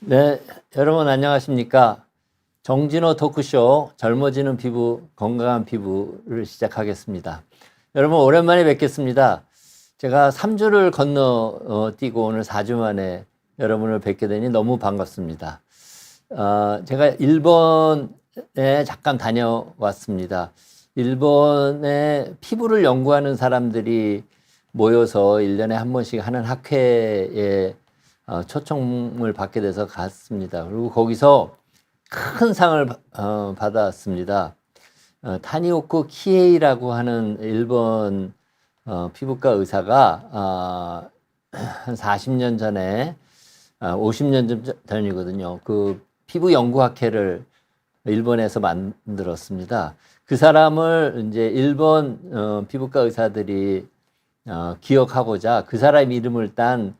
네, 여러분 안녕하십니까? 정진호 토크쇼 젊어지는 피부, 건강한 피부를 시작하겠습니다. 여러분 오랜만에 뵙겠습니다. 제가 3주를 건너뛰고 오늘 4주 만에 여러분을 뵙게 되니 너무 반갑습니다. 제가 일본에 잠깐 다녀왔습니다. 일본에 피부를 연구하는 사람들이 모여서 1년에 한 번씩 하는 학회에 초청을 받게 돼서 갔습니다. 그리고 거기서 큰 상을 받았습니다. 타니오코 키에이라고 하는 일본 피부과 의사가 한 40년 전에 50년 전이거든요. 그 피부 연구학회를 일본에서 만들었습니다. 그 사람을 이제 일본 피부과 의사들이 기억하고자 그 사람 이름을 딴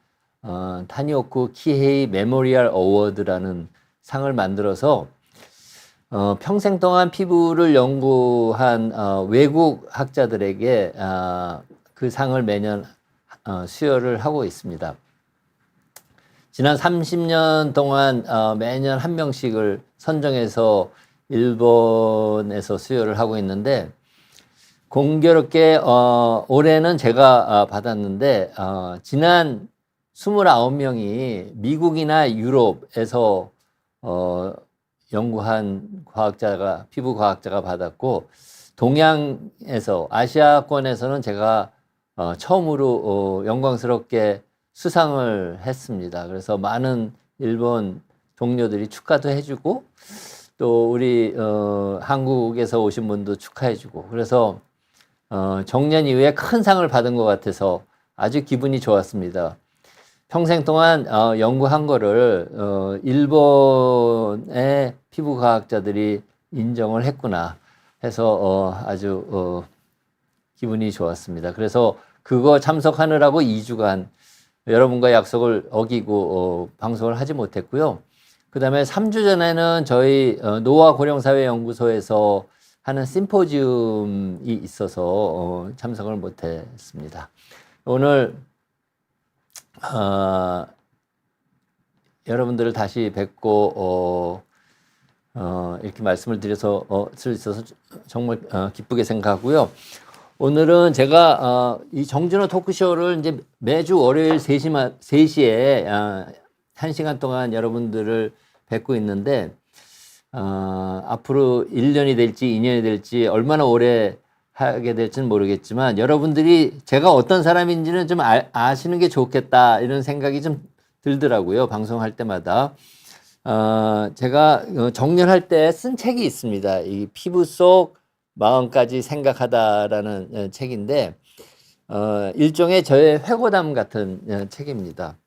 타니오코 키헤이 메모리얼 어워드라는 상을 만들어서 평생 동안 피부를 연구한 외국 학자들에게 그 상을 매년 수여를 하고 있습니다. 지난 30년 동안 매년 한 명씩을 선정해서 일본에서 수여를 하고 있는데 공교롭게 올해는 제가 받았는데 지난 29명이 미국이나 유럽에서 연구한 과학자가, 피부 과학자가 받았고, 동양에서, 아시아권에서는 제가 처음으로 영광스럽게 수상을 했습니다. 그래서 많은 일본 동료들이 축하도 해주고, 또 우리 한국에서 오신 분도 축하해주고, 그래서 정년 이후에 큰 상을 받은 것 같아서 아주 기분이 좋았습니다. 평생 동안 연구한 거를 일본의 피부과학자들이 인정을 했구나 해서 아주 기분이 좋았습니다. 그래서 그거 참석하느라고 2주간 여러분과 약속을 어기고 방송을 하지 못했고요. 그 다음에 3주 전에는 저희 노화 고령사회연구소에서 하는 심포지움이 있어서 참석을 못했습니다. 오늘 여러분들을 다시 뵙고 이렇게 말씀을 드려서 수 있어서 정말 기쁘게 생각하고요. 오늘은 제가 이 정진호 토크쇼를 이제 매주 월요일 3시에 1시간 동안 여러분들을 뵙고 있는데 앞으로 1년이 될지 2년이 될지 얼마나 오래 하게 될지는 모르겠지만 여러분들이 제가 어떤 사람인지는 좀 아시는 게 좋겠다 이런 생각이 좀 들더라고요. 방송할 때마다. 제가 정년할 때 쓴 책이 있습니다. 이 피부 속 마음까지 생각하다라는 책인데 일종의 저의 회고담 같은 책입니다.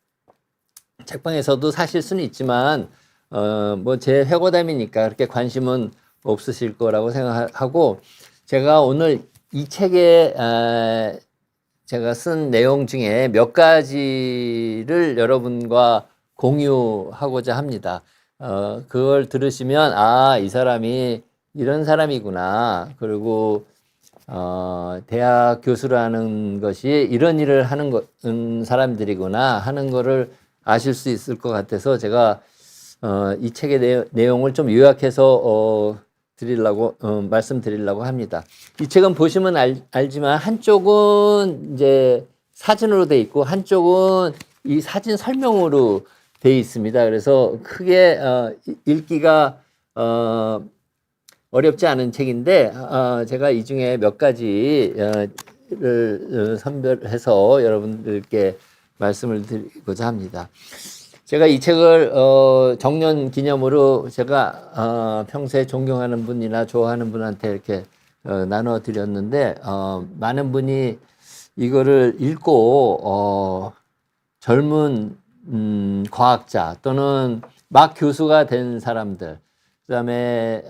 책방에서도 사실 수는 있지만 뭐 제 회고담이니까 그렇게 관심은 없으실 거라고 생각하고 제가 오늘 이 책에 제가 쓴 내용 중에 몇 가지를 여러분과 공유하고자 합니다. 그걸 들으시면 이 사람이 이런 사람이구나. 그리고 대학 교수라는 것이 이런 일을 하는 사람들이구나 하는 거를 아실 수 있을 것 같아서 제가 이 책의 내용을 좀 요약해서 말씀드리려고 합니다. 이 책은 보시면 알지만 한쪽은 이제 사진으로 돼 있고 한쪽은 이 사진 설명으로 돼 있습니다. 그래서 크게 읽기가 어렵지 않은 책인데 제가 이 중에 몇 가지를 선별해서 여러분들께 말씀을 드리고자 합니다. 제가 이 책을 정년 기념으로 제가 평소에 존경하는 분이나 좋아하는 분한테 이렇게 나눠 드렸는데 많은 분이 이거를 읽고 젊은 과학자 또는 막 교수가 된 사람들 그다음에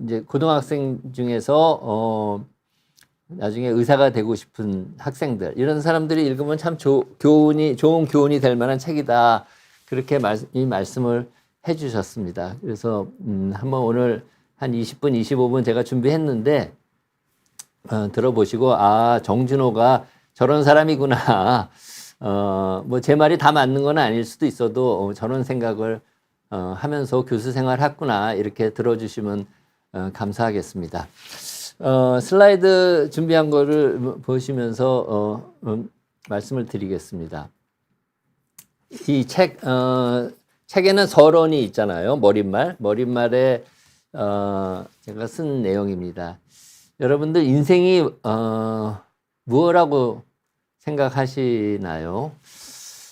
이제 고등학생 중에서 나중에 의사가 되고 싶은 학생들 이런 사람들이 읽으면 참 좋은 교훈이 될 만한 책이다. 그렇게 이 말씀을 해주셨습니다. 그래서 한번 오늘 한 20분, 25분 제가 준비했는데 들어보시고 정진호가 저런 사람이구나. 뭐 제 말이 다 맞는 건 아닐 수도 있어도 저런 생각을 하면서 교수 생활 했구나 이렇게 들어주시면 감사하겠습니다. 슬라이드 준비한 거를 보시면서 말씀을 드리겠습니다. 이 책에는 서론이 있잖아요. 머릿말에 제가 쓴 내용입니다. 여러분들 인생이 무엇이라고 생각하시나요?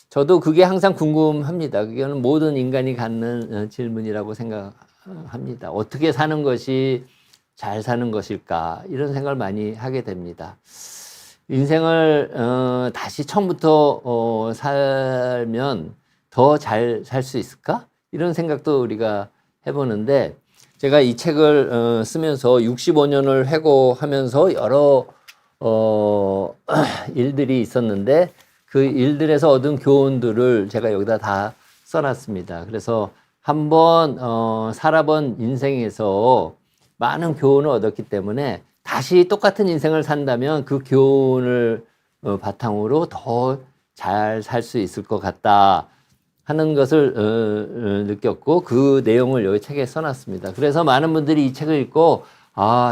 저도 그게 항상 궁금합니다. 그거는 모든 인간이 갖는 질문이라고 생각합니다. 어떻게 사는 것이 잘 사는 것일까? 이런 생각을 많이 하게 됩니다. 인생을 다시 처음부터 살면 더 잘 살 수 있을까? 이런 생각도 우리가 해보는데 제가 이 책을 쓰면서 65년을 회고하면서 여러 일들이 있었는데 그 일들에서 얻은 교훈들을 제가 여기다 다 써놨습니다. 그래서 한번 살아본 인생에서 많은 교훈을 얻었기 때문에 다시 똑같은 인생을 산다면 그 교훈을 바탕으로 더 잘 살 수 있을 것 같다 하는 것을 느꼈고 그 내용을 여기 책에 써놨습니다. 그래서 많은 분들이 이 책을 읽고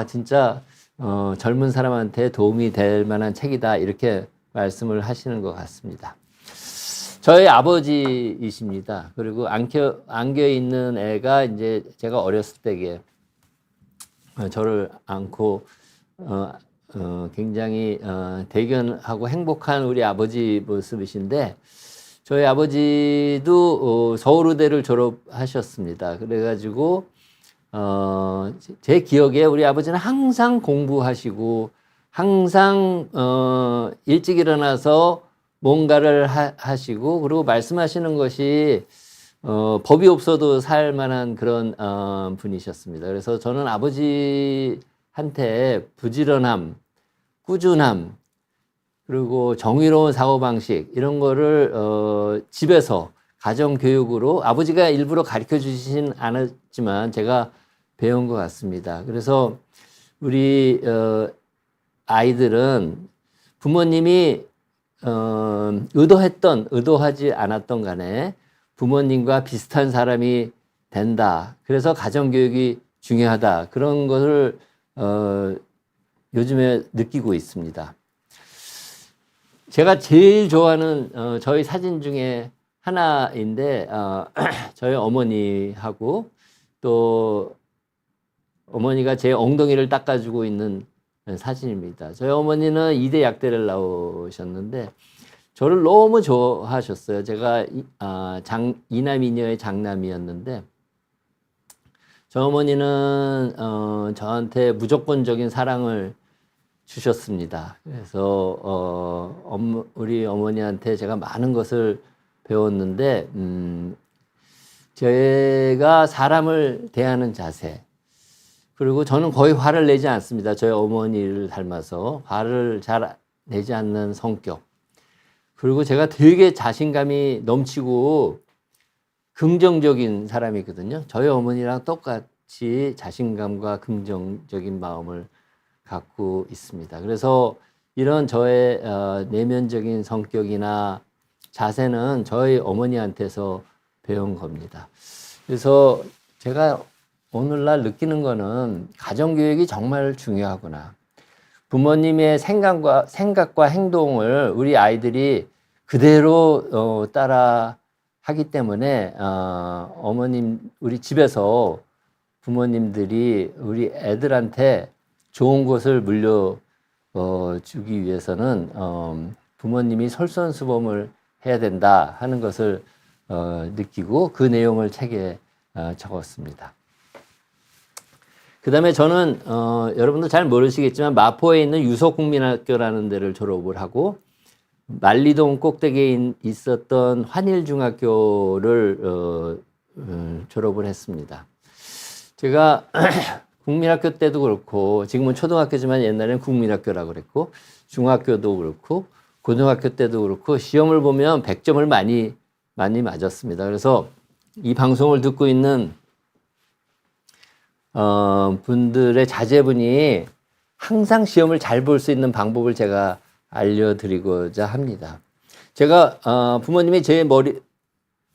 진짜 젊은 사람한테 도움이 될 만한 책이다 이렇게 말씀을 하시는 것 같습니다. 저희 아버지이십니다. 그리고 안겨 있는 애가 이제 제가 어렸을 때에 저를 안고 굉장히 대견하고 행복한 우리 아버지 모습이신데 저희 아버지도 서울의대를 졸업하셨습니다. 그래가지고 제 기억에 우리 아버지는 항상 공부하시고 항상 일찍 일어나서 뭔가를 하시고 그리고 말씀하시는 것이 법이 없어도 살 만한 그런 분이셨습니다. 그래서 저는 아버지한테 부지런함, 꾸준함, 그리고 정의로운 사고방식 이런 거를 집에서 가정교육으로 아버지가 일부러 가르쳐 주시진 않았지만 제가 배운 것 같습니다. 그래서 우리 아이들은 부모님이 의도하지 않았던 간에 부모님과 비슷한 사람이 된다. 그래서 가정교육이 중요하다. 그런 것을 요즘에 느끼고 있습니다. 제가 제일 좋아하는 저희 사진 중에 하나인데 저희 어머니하고 또 어머니가 제 엉덩이를 닦아주고 있는 사진입니다. 저희 어머니는 2대 약대를 나오셨는데 저를 너무 좋아하셨어요. 제가 이남이녀의 장남이었는데 저 어머니는 저한테 무조건적인 사랑을 주셨습니다. 그래서 우리 어머니한테 제가 많은 것을 배웠는데 제가 사람을 대하는 자세 그리고 저는 거의 화를 내지 않습니다. 저희 어머니를 닮아서 화를 잘 내지 않는 성격 그리고 제가 되게 자신감이 넘치고 긍정적인 사람이거든요. 저희 어머니랑 똑같이 자신감과 긍정적인 마음을 갖고 있습니다. 그래서 이런 저의 내면적인 성격이나 자세는 저희 어머니한테서 배운 겁니다. 그래서 제가 오늘날 느끼는 가정교육이 정말 중요하구나. 부모님의 생각과 행동을 우리 아이들이 그대로 따라 하기 때문에 어머님 우리 집에서 부모님들이 우리 애들한테 좋은 것을 물려주기 위해서는 부모님이 솔선수범을 해야 된다 하는 것을 느끼고 그 내용을 책에 적었습니다. 그 다음에 저는 여러분도 잘 모르시겠지만 마포에 있는 유석국민학교라는 데를 졸업을 하고 만리동 꼭대기에 있었던 환일중학교를 졸업을 했습니다. 제가 국민학교 때도 그렇고 지금은 초등학교지만 옛날에는 국민학교라고 그랬고 중학교도 그렇고 고등학교 때도 그렇고 시험을 보면 100점을 많이 맞았습니다. 그래서 이 방송을 듣고 있는 분들의 자제분이 항상 시험을 잘 볼 수 있는 방법을 제가 알려드리고자 합니다. 제가 부모님이 제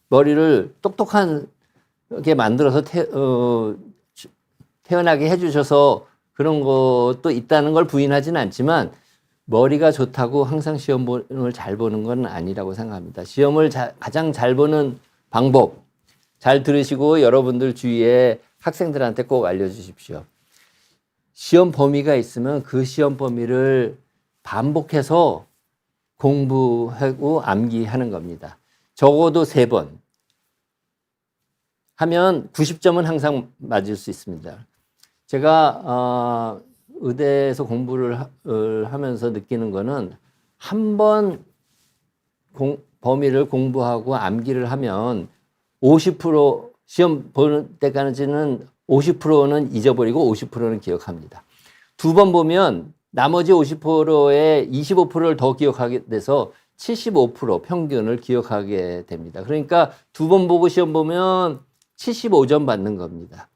머리를 똑똑한 만들어서 태어나게 해주셔서 그런 것도 있다는 걸 부인하지는 않지만 머리가 좋다고 항상 시험을 잘 보는 건 아니라고 생각합니다. 시험을 가장 잘 보는 방법 잘 들으시고 여러분들 주위에 학생들한테 꼭 알려주십시오. 시험 범위가 있으면 그 시험 범위를 반복해서 공부하고 암기하는 겁니다. 적어도 3번 하면 90점은 항상 맞을 수 있습니다. 제가 의대에서 공부를 하면서 느끼는 거는 한 번 범위를 공부하고 암기를 하면 50% 시험 보는 때까지는 50%는 잊어버리고 50%는 기억합니다. 2번 보면 나머지 50%의 25%를 더 기억하게 돼서 75% 평균을 기억하게 됩니다. 그러니까 2번 보고 시험 보면 75점 받는 겁니다.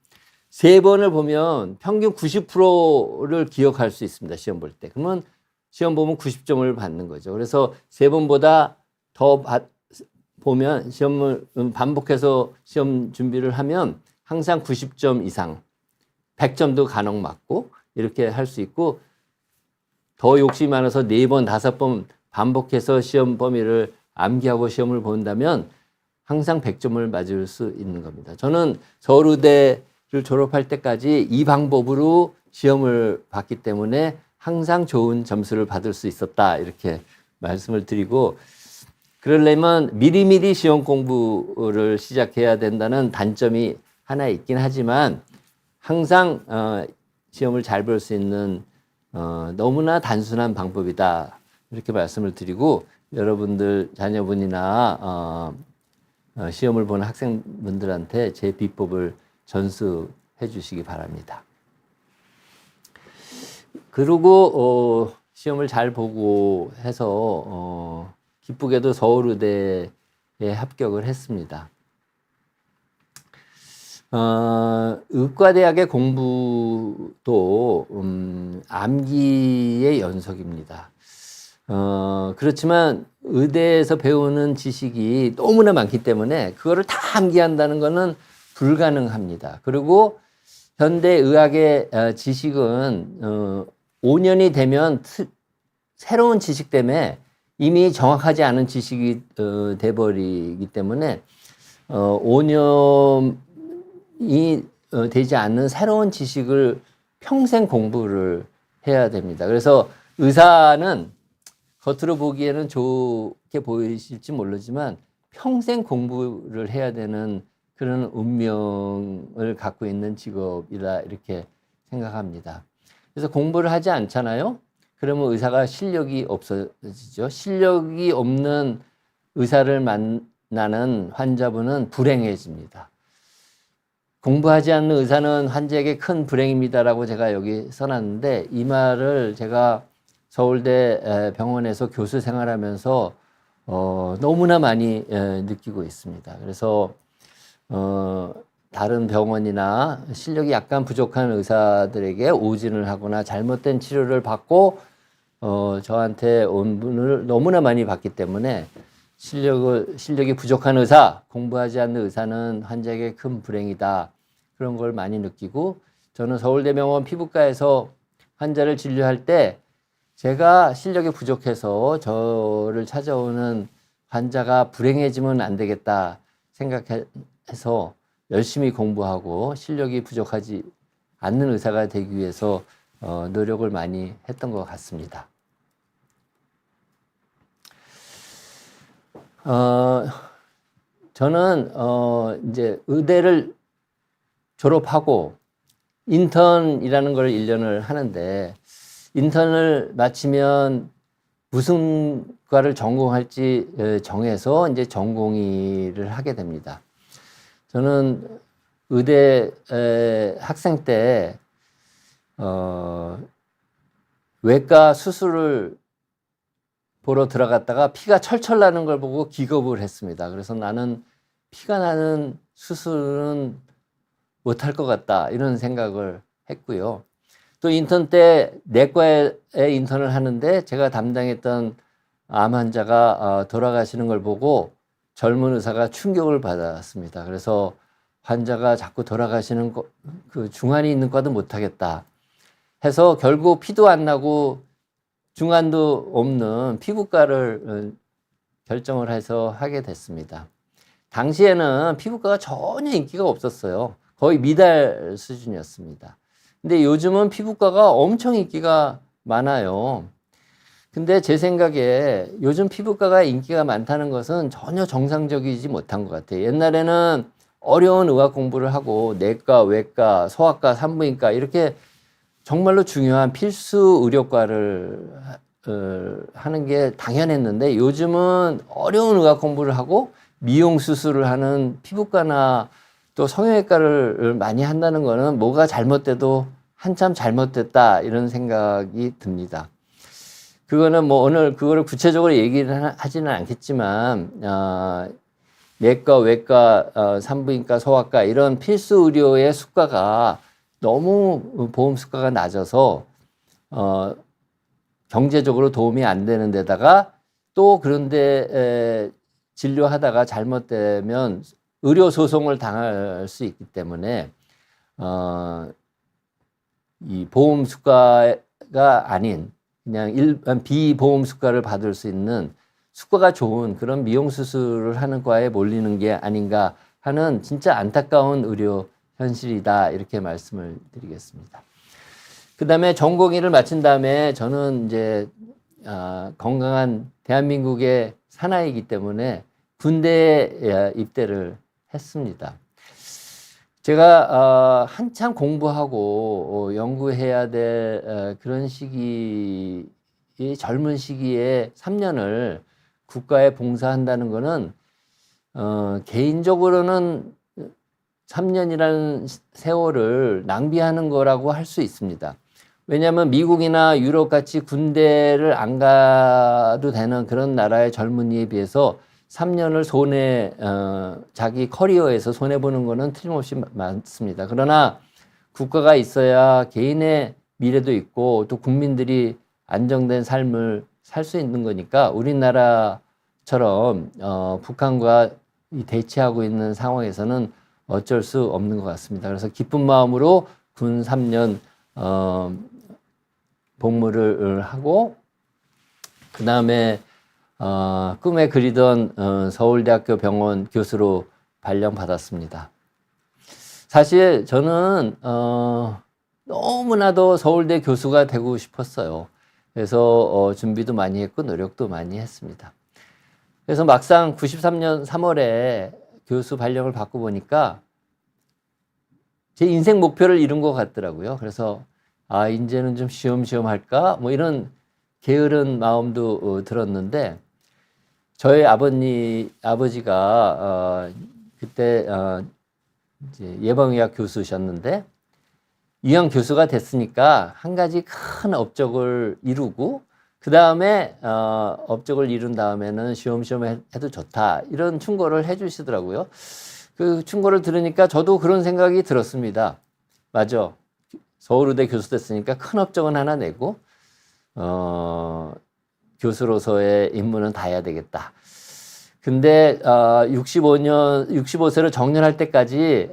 3번을 보면 평균 90%를 기억할 수 있습니다. 시험 볼 때. 그러면 시험 보면 90점을 받는 거죠. 그래서 3번보다 더 보면 시험을 반복해서 시험 준비를 하면 항상 90점 이상, 100점도 간혹 맞고 이렇게 할 수 있고 더 욕심이 많아서 4번, 5번 반복해서 시험 범위를 암기하고 시험을 본다면 항상 100점을 맞을 수 있는 겁니다. 저는 서울의대를 졸업할 때까지 이 방법으로 시험을 봤기 때문에 항상 좋은 점수를 받을 수 있었다 이렇게 말씀을 드리고 그러려면 미리미리 시험 공부를 시작해야 된다는 단점이 하나 있긴 하지만 항상 시험을 잘 볼 수 있는 너무나 단순한 방법이다 이렇게 말씀을 드리고 여러분들 자녀분이나 시험을 보는 학생분들한테 제 비법을 전수해 주시기 바랍니다. 그리고 시험을 잘 보고 해서 기쁘게도 서울의대에 합격을 했습니다. 의과대학의 공부도 암기의 연속입니다. 그렇지만 의대에서 배우는 지식이 너무나 많기 때문에 그거를 다 암기한다는 것은 불가능합니다. 그리고 현대의학의 지식은 5년이 되면 새로운 지식 때문에 이미 정확하지 않은 지식이 돼버리기 때문에 5년이 되지 않는 새로운 지식을 평생 공부를 해야 됩니다. 그래서 의사는 겉으로 보기에는 좋게 보이실지 모르지만 평생 공부를 해야 되는 그런 운명을 갖고 있는 직업이라 이렇게 생각합니다. 그래서 공부를 하지 않잖아요. 그러면 의사가 실력이 없어지죠. 실력이 없는 의사를 만나는 환자분은 불행해집니다. 공부하지 않는 의사는 환자에게 큰 불행입니다라고 제가 여기 써놨는데 이 말을 제가 서울대 병원에서 교수 생활하면서 너무나 많이 느끼고 있습니다. 그래서 다른 병원이나 실력이 약간 부족한 의사들에게 오진을 하거나 잘못된 치료를 받고 저한테 온 분을 너무나 많이 봤기 때문에 실력이 부족한 의사, 공부하지 않는 의사는 환자에게 큰 불행이다. 그런 걸 많이 느끼고 저는 서울대병원 피부과에서 환자를 진료할 때 제가 실력이 부족해서 저를 찾아오는 환자가 불행해지면 안 되겠다 생각해서 열심히 공부하고 실력이 부족하지 않는 의사가 되기 위해서 노력을 많이 했던 것 같습니다. 저는 이제 의대를 졸업하고 인턴이라는 걸 1년을 하는데 인턴을 마치면 무슨 과를 전공할지 정해서 이제 전공의를 하게 됩니다. 저는 의대 학생 때 외과 수술을 보러 들어갔다가 피가 철철 나는 걸 보고 기겁을 했습니다. 그래서 나는 피가 나는 수술은 못할 것 같다 이런 생각을 했고요. 또 인턴 때 내과에 인턴을 하는데 제가 담당했던 암 환자가 돌아가시는 걸 보고 젊은 의사가 충격을 받았습니다. 그래서 환자가 자꾸 돌아가시는 그 중환이 있는 과도 못하겠다 해서 결국 피도 안 나고 중환도 없는 피부과를 결정을 해서 하게 됐습니다. 당시에는 피부과가 전혀 인기가 없었어요. 거의 미달 수준이었습니다. 근데 요즘은 피부과가 엄청 인기가 많아요. 근데 제 생각에 요즘 피부과가 인기가 많다는 것은 전혀 정상적이지 못한 것 같아요. 옛날에는 어려운 의학 공부를 하고 내과, 외과, 소아과, 산부인과 이렇게 정말로 중요한 필수 의료과를 하는 게 당연했는데 요즘은 어려운 의학 공부를 하고 미용 수술을 하는 피부과나 또 성형외과를 많이 한다는 거는 뭐가 잘못돼도 한참 잘못됐다 이런 생각이 듭니다. 그거는 뭐 오늘 그거를 구체적으로 얘기를 하지는 않겠지만 내과, 외과, 산부인과, 소아과 이런 필수 의료의 수가가 너무 보험 수가가 낮아서 경제적으로 도움이 안 되는 데다가 또 그런데 진료하다가 잘못되면 의료 소송을 당할 수 있기 때문에 이 보험 수가가 아닌 그냥 일반 비보험 수가를 받을 수 있는 수가가 좋은 그런 미용 수술을 하는 과에 몰리는 게 아닌가 하는 진짜 안타까운 의료 현실이다 이렇게 말씀을 드리겠습니다. 그 다음에 전공의를 마친 다음에 저는 이제 건강한 대한민국의 사나이이기 때문에 군대에 입대를 했습니다. 제가 한참 공부하고 연구해야 될 그런 시기, 젊은 시기에 3년을 국가에 봉사한다는 거는 개인적으로는 3년이라는 세월을 낭비하는 거라고 할 수 있습니다. 왜냐하면 미국이나 유럽 같이 군대를 안 가도 되는 그런 나라의 젊은이에 비해서 3년을 자기 커리어에서 손해보는 거는 틀림없이 많습니다. 그러나 국가가 있어야 개인의 미래도 있고 또 국민들이 안정된 삶을 살 수 있는 거니까 우리나라처럼 북한과 대치하고 있는 상황에서는 어쩔 수 없는 것 같습니다. 그래서 기쁜 마음으로 군 3년 복무를 하고 그 다음에 꿈에 그리던 서울대학교 병원 교수로 발령받았습니다. 사실 저는 너무나도 서울대 교수가 되고 싶었어요. 그래서 준비도 많이 했고 노력도 많이 했습니다. 그래서 막상 93년 3월에 교수 발령을 받고 보니까 제 인생 목표를 이룬 것 같더라고요. 그래서 이제는 좀 쉬엄쉬엄 할까? 뭐 이런 게으른 마음도 들었는데 저희 아버지가 그때 이제 예방의학 교수셨는데 유형 교수가 됐으니까 한 가지 큰 업적을 이루고 그 다음에 업적을 이룬 다음에는 쉬엄쉬엄 해도 좋다 이런 충고를 해주시더라고요. 그 충고를 들으니까 저도 그런 생각이 들었습니다. 맞아. 서울의대 교수 됐으니까 큰 업적은 하나 내고 교수로서의 임무는 다 해야 되겠다. 근데 65세로 정년할 때까지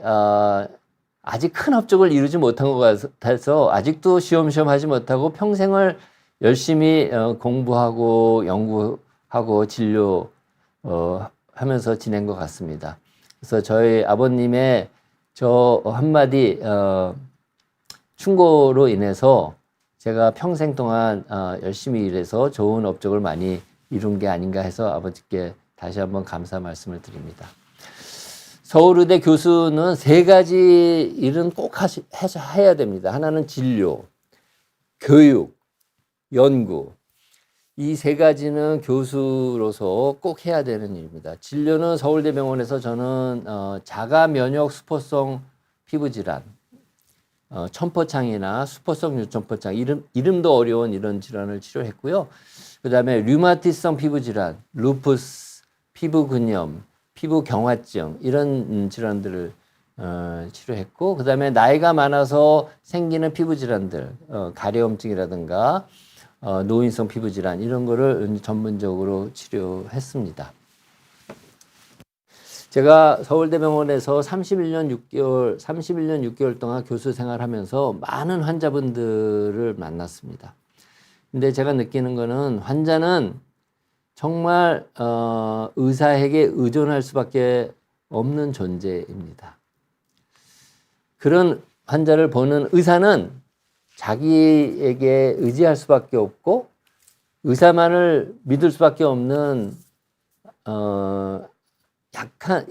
아직 큰 업적을 이루지 못한 것 같아서 아직도 쉬엄쉬엄 하지 못하고 평생을 열심히 공부하고 연구하고 진료 하면서 지낸 것 같습니다. 그래서 저희 아버님의 저 한마디 충고로 인해서 제가 평생 동안 열심히 일해서 좋은 업적을 많이 이룬 게 아닌가 해서 아버지께 다시 한번 감사 말씀을 드립니다. 서울의대 교수는 3가지 일은 꼭 해야 됩니다. 하나는 진료, 교육, 연구. 이 3가지는 교수로서 꼭 해야 되는 일입니다. 진료는 서울대병원에서 저는 자가 면역 수포성 피부질환, 천포창이나 수포성 유천포창, 이름도 어려운 이런 질환을 치료했고요. 그 다음에 류마티성 피부질환, 루푸스, 피부근염, 피부경화증 이런 질환들을 치료했고 그 다음에 나이가 많아서 생기는 피부질환들, 가려움증이라든가 노인성 피부질환 이런 거를 전문적으로 치료했습니다. 제가 서울대병원에서 31년 6개월 동안 교수 생활하면서 많은 환자분들을 만났습니다. 근데 제가 느끼는 거는 환자는 정말 의사에게 의존할 수밖에 없는 존재입니다. 그런 환자를 보는 의사는 자기에게 의지할 수밖에 없고 의사만을 믿을 수밖에 없는 약한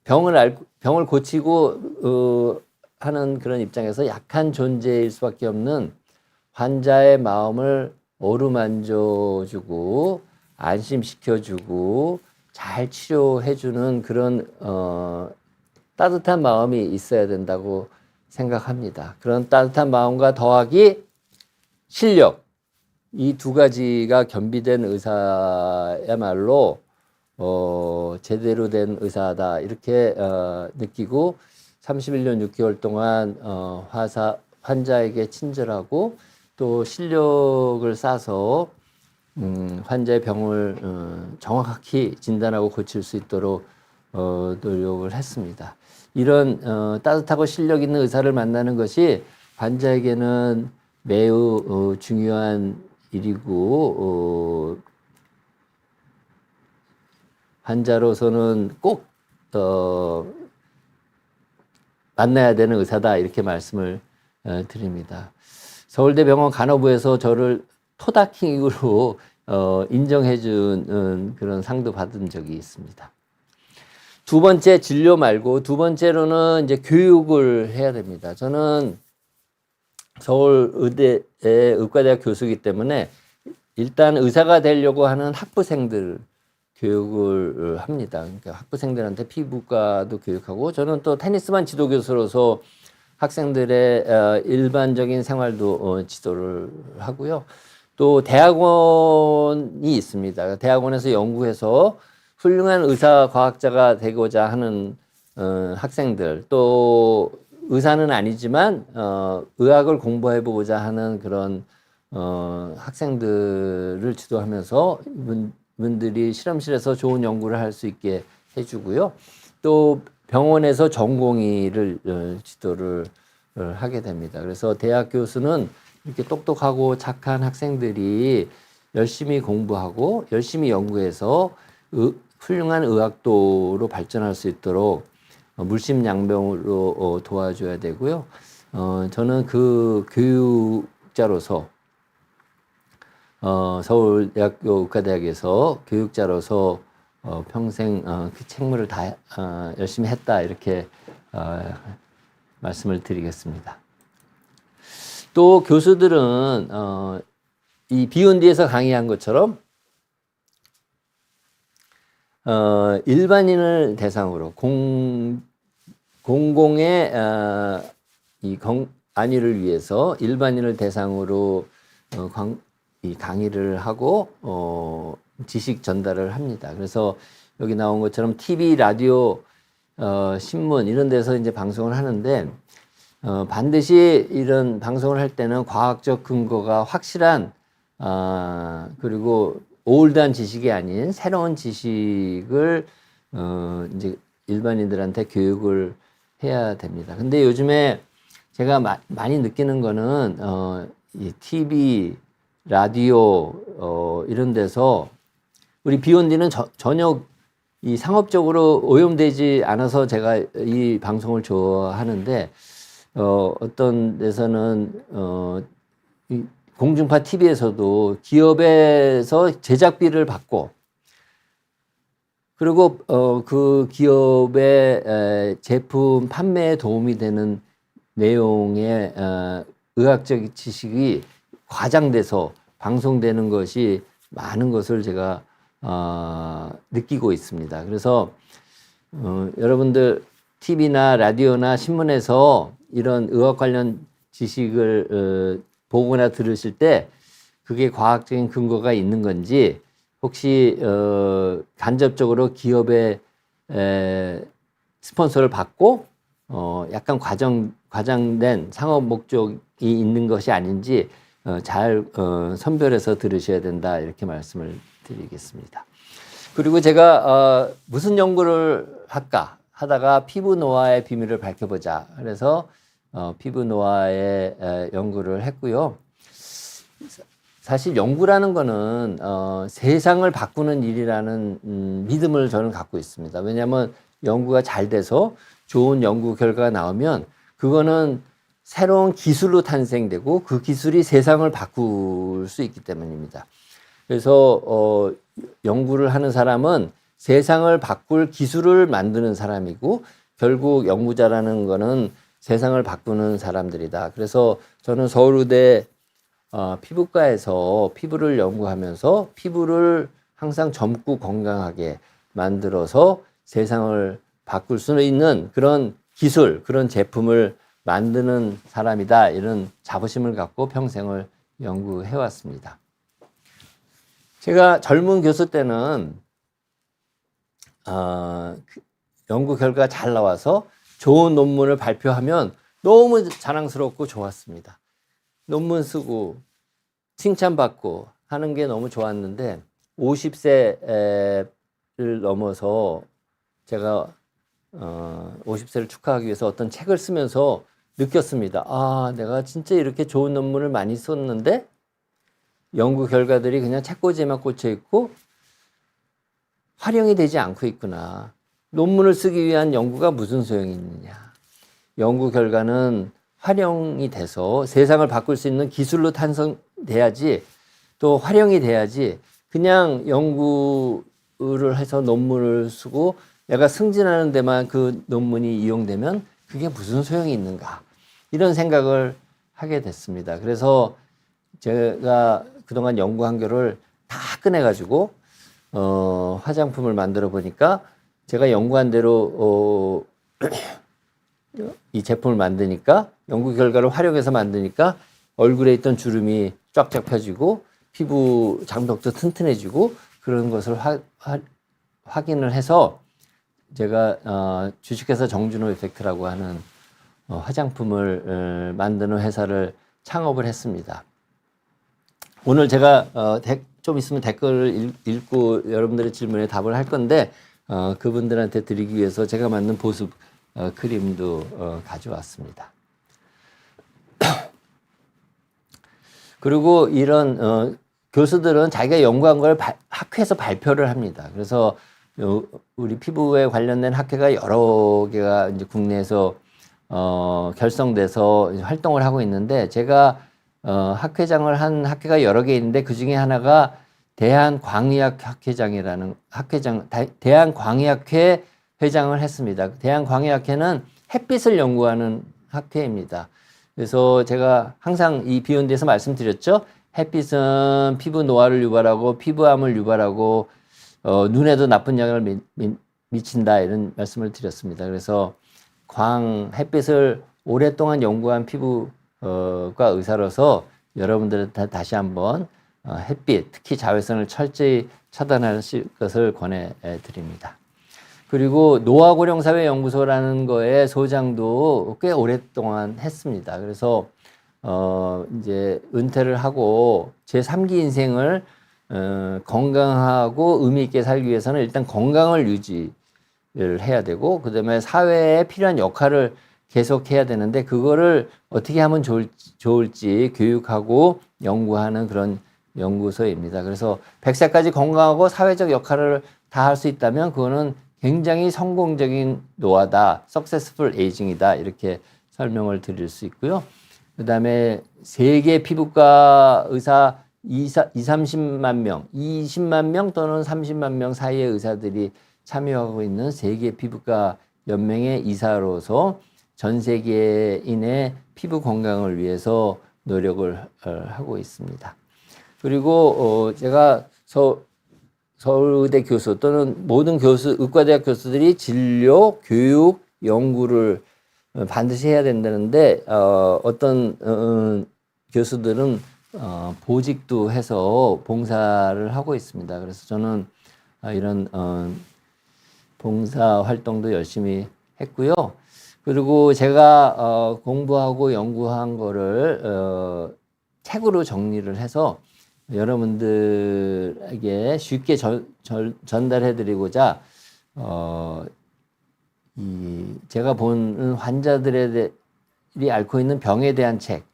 병을 고치고 하는 그런 입장에서 약한 존재일 수밖에 없는 환자의 마음을 어루만져주고 안심시켜주고 잘 치료해주는 그런 따뜻한 마음이 있어야 된다고 생각합니다. 그런 따뜻한 마음과 더하기 실력, 이 두 가지가 겸비된 의사야말로 제대로 된 의사다 이렇게 느끼고 31년 6개월 동안 환자에게 친절하고 또 실력을 쌓아서 환자의 병을 정확히 진단하고 고칠 수 있도록 노력을 했습니다. 이런 따뜻하고 실력 있는 의사를 만나는 것이 환자에게는 매우 중요한 일이고 환자로서는 꼭 만나야 되는 의사다 이렇게 말씀을 드립니다. 서울대병원 간호부에서 저를 토닥킹으로 인정해 준 그런 상도 받은 적이 있습니다. 두 번째 진료 말고 두 번째로는 이제 교육을 해야 됩니다. 저는 서울의대의 의과대학 교수이기 때문에 일단 의사가 되려고 하는 학부생들 교육을 합니다. 그러니까 학부생들한테 피부과도 교육하고 저는 또 테니스반 지도교수로서 학생들의 일반적인 생활도 지도를 하고요. 또 대학원이 있습니다. 대학원에서 연구해서 훌륭한 의사 과학자가 되고자 하는 학생들 또 의사는 아니지만 의학을 공부해 보고자 하는 그런 학생들을 지도하면서 이분들이 실험실에서 좋은 연구를 할 수 있게 해주고요. 또 병원에서 전공의를 지도를 하게 됩니다. 그래서 대학 교수는 이렇게 똑똑하고 착한 학생들이 열심히 공부하고 열심히 연구해서 훌륭한 의학도로 발전할 수 있도록 물심양면으로 도와줘야 되고요. 저는 그 교육자로서 서울대학교 의과대학에서 교육자로서 평생 그 책무를 다 열심히 했다 이렇게 말씀을 드리겠습니다. 또 교수들은 이 비욘디에서 강의한 것처럼 일반인을 대상으로 공공의 이 안위를 위해서 일반인을 대상으로 이 강의를 하고 지식 전달을 합니다. 그래서 여기 나온 것처럼 TV, 라디오, 신문 이런 데서 이제 방송을 하는데 반드시 이런 방송을 할 때는 과학적 근거가 확실한 그리고 올드한 지식이 아닌 새로운 지식을 이제 일반인들한테 교육을 해야 됩니다. 근데 요즘에 제가 많이 느끼는 거는 이 TV, 라디오 이런 데서 우리 비욘디는 전혀 이 상업적으로 오염되지 않아서 제가 이 방송을 좋아하는데 어떤 데서는 이 공중파 TV에서도 기업에서 제작비를 받고 그리고 그 기업의 제품 판매에 도움이 되는 내용의 의학적 지식이 과장돼서 방송되는 것이 많은 것을 제가 느끼고 있습니다. 그래서 여러분들 TV나 라디오나 신문에서 이런 의학 관련 지식을 보거나 들으실 때 그게 과학적인 근거가 있는 건지 혹시 간접적으로 기업의 스폰서를 받고 약간 과장된 상업 목적이 있는 것이 아닌지 잘 선별해서 들으셔야 된다 이렇게 말씀을 드리겠습니다. 그리고 제가 무슨 연구를 할까 하다가 피부 노화의 비밀을 밝혀보자. 그래서 피부 노화의 연구를 했고요. 사실 연구라는 거는 세상을 바꾸는 일이라는 믿음을 저는 갖고 있습니다. 왜냐하면 연구가 잘 돼서 좋은 연구 결과가 나오면 그거는 새로운 기술로 탄생되고 그 기술이 세상을 바꿀 수 있기 때문입니다. 그래서 연구를 하는 사람은 세상을 바꿀 기술을 만드는 사람이고 결국 연구자라는 거는 세상을 바꾸는 사람들이다. 그래서 저는 서울의대 피부과에서 피부를 연구하면서 피부를 항상 젊고 건강하게 만들어서 세상을 바꿀 수 있는 그런 기술, 그런 제품을 만드는 사람이다. 이런 자부심을 갖고 평생을 연구해 왔습니다. 제가 젊은 교수 때는 연구 결과가 잘 나와서 좋은 논문을 발표하면 너무 자랑스럽고 좋았습니다. 논문 쓰고 칭찬받고 하는 게 너무 좋았는데 50세를 넘어서 제가 50세를 축하하기 위해서 어떤 책을 쓰면서 느꼈습니다. 아, 내가 진짜 이렇게 좋은 논문을 많이 썼는데 연구 결과들이 그냥 책꽂이에만 꽂혀 있고 활용이 되지 않고 있구나. 논문을 쓰기 위한 연구가 무슨 소용이 있느냐. 연구 결과는 활용이 돼서 세상을 바꿀 수 있는 기술로 탄생돼야지, 또 활용이 돼야지 그냥 연구를 해서 논문을 쓰고 내가 승진하는 데만 그 논문이 이용되면 그게 무슨 소용이 있는가. 이런 생각을 하게 됐습니다. 그래서 제가 그동안 연구한 거를 다 꺼내가지고 화장품을 만들어 보니까 제가 연구한 대로 이 제품을 만드니까 연구 결과를 활용해서 만드니까 얼굴에 있던 주름이 쫙쫙 펴지고 피부 장벽도 튼튼해지고 그런 것을 확인을 해서 제가 주식회사 정준호 이펙트라고 하는 화장품을 만드는 회사를 창업을 했습니다. 오늘 제가 좀 있으면 댓글을 읽고 여러분들의 질문에 답을 할 건데 그분들한테 드리기 위해서 제가 만든 보습 크림도 가져왔습니다. 그리고 이런 교수들은 자기가 연구한 걸 학회에서 발표를 합니다. 그래서 우리 피부에 관련된 학회가 여러 개가 이제 국내에서 결성돼서 활동을 하고 있는데 제가 학회장을 한 학회가 여러 개 있는데 그 중에 하나가 대한광의학 학회장이라는 대한광의학회 회장을 했습니다. 대한광의학회는 햇빛을 연구하는 학회입니다. 그래서 제가 항상 이 비온 데서 말씀드렸죠. 햇빛은 피부 노화를 유발하고 피부암을 유발하고 눈에도 나쁜 영향을 미친다 이런 말씀을 드렸습니다. 그래서 햇빛을 오랫동안 연구한 피부과 의사로서 여러분들한테 다시 한번 햇빛, 특히 자외선을 철저히 차단하실 것을 권해드립니다. 그리고 노화고령사회연구소라는 거에 소장도 꽤 오랫동안 했습니다. 그래서 이제 은퇴를 하고 제 3기 인생을 건강하고 의미 있게 살기 위해서는 일단 건강을 유지를 해야 되고 그다음에 사회에 필요한 역할을 계속 해야 되는데 그거를 어떻게 하면 좋을지 교육하고 연구하는 그런 연구소입니다. 그래서 100세까지 건강하고 사회적 역할을 다 할 수 있다면 그거는 굉장히 성공적인 노화다, successful aging이다 이렇게 설명을 드릴 수 있고요. 그다음에 세계 피부과 의사 30만 명, 20만 명 또는 30만 명 사이의 의사들이 참여하고 있는 세계 피부과 연맹의 이사로서 전 세계인의 피부 건강을 위해서 노력을 하고 있습니다. 그리고 제가 서울의대 교수 또는 모든 의과대학 교수들이 진료, 교육, 연구를 반드시 해야 된다는데 어떤 교수들은 보직도 해서 봉사를 하고 있습니다. 그래서 저는 이런 봉사 활동도 열심히 했고요. 그리고 제가 공부하고 연구한 거를 책으로 정리를 해서 여러분들에게 쉽게 전달해 드리고자 제가 보는 환자들이 앓고 있는 병에 대한 책,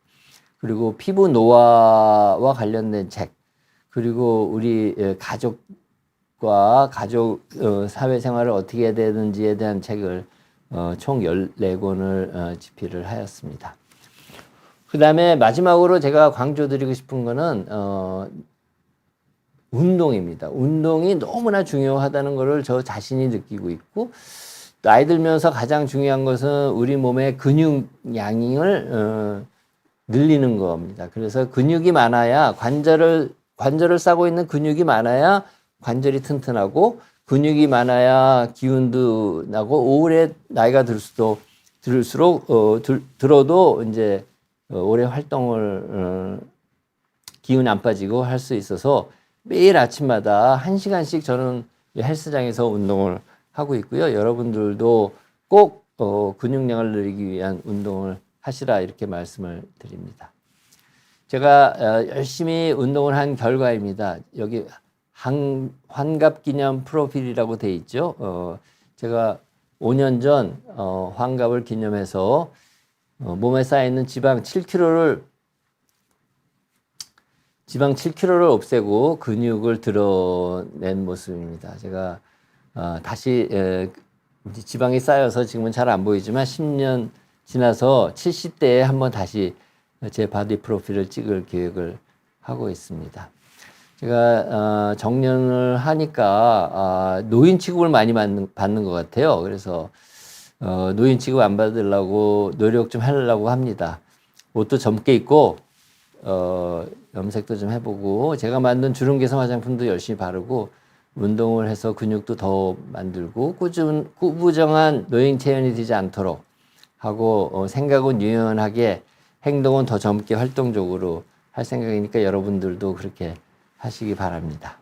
그리고 피부 노화와 관련된 책, 그리고 우리 가족과 가족 사회생활을 어떻게 해야 되는지에 대한 책을 총 14권을 집필을 하였습니다. 그 다음에 마지막으로 제가 강조드리고 싶은 거는 운동입니다. 운동이 너무나 중요하다는 것을 저 자신이 느끼고 있고, 나이 들면서 가장 중요한 것은 우리 몸의 근육 양을 늘리는 겁니다. 그래서 근육이 많아야 관절을 싸고 있는 근육이 많아야 관절이 튼튼하고, 근육이 많아야 기운도 나고, 오래 나이가 들수록 들어도 이제 오래 활동을 기운 안 빠지고 할 수 있어서 매일 아침마다 1시간씩 저는 헬스장에서 운동을 하고 있고요. 여러분들도 꼭 근육량을 늘리기 위한 운동을 하시라, 이렇게 말씀을 드립니다. 제가 열심히 운동을 한 결과입니다. 여기 환갑기념 프로필이라고 돼 있죠. 제가 5년 전 환갑을 기념해서 몸에 쌓여있는 지방 7kg를 없애고 근육을 드러낸 모습입니다. 제가 다시 지방이 쌓여서 지금은 잘 안 보이지만 10년 지나서 70대에 한번 다시 제 바디 프로필을 찍을 계획을 하고 있습니다. 제가 정년을 하니까 노인 취급을 많이 받는 것 같아요. 그래서 노인 취급 안 받으려고 노력 좀 하려고 합니다. 옷도 젊게 입고 염색도 좀 해보고, 제가 만든 주름 개선 화장품도 열심히 바르고, 운동을 해서 근육도 더 만들고, 꾸부정한 노인 체연이 되지 않도록 하고, 생각은 유연하게, 행동은 더 젊게 활동적으로 할 생각이니까 여러분들도 그렇게 하시기 바랍니다.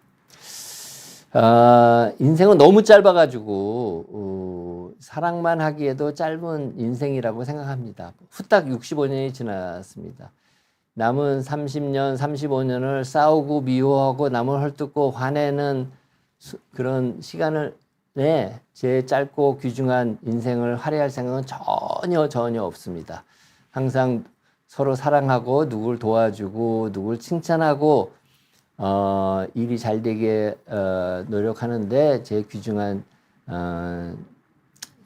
인생은 너무 짧아가지고 사랑만 하기에도 짧은 인생이라고 생각합니다. 후딱 65년이 지났습니다. 남은 30년, 35년을 싸우고 미워하고 남을 헐뜯고 화내는 그런 시간을 제 짧고 귀중한 인생을 할애할 생각은 전혀 없습니다. 항상 서로 사랑하고 누굴 도와주고 누굴 칭찬하고 일이 잘 되게 노력하는데 제 귀중한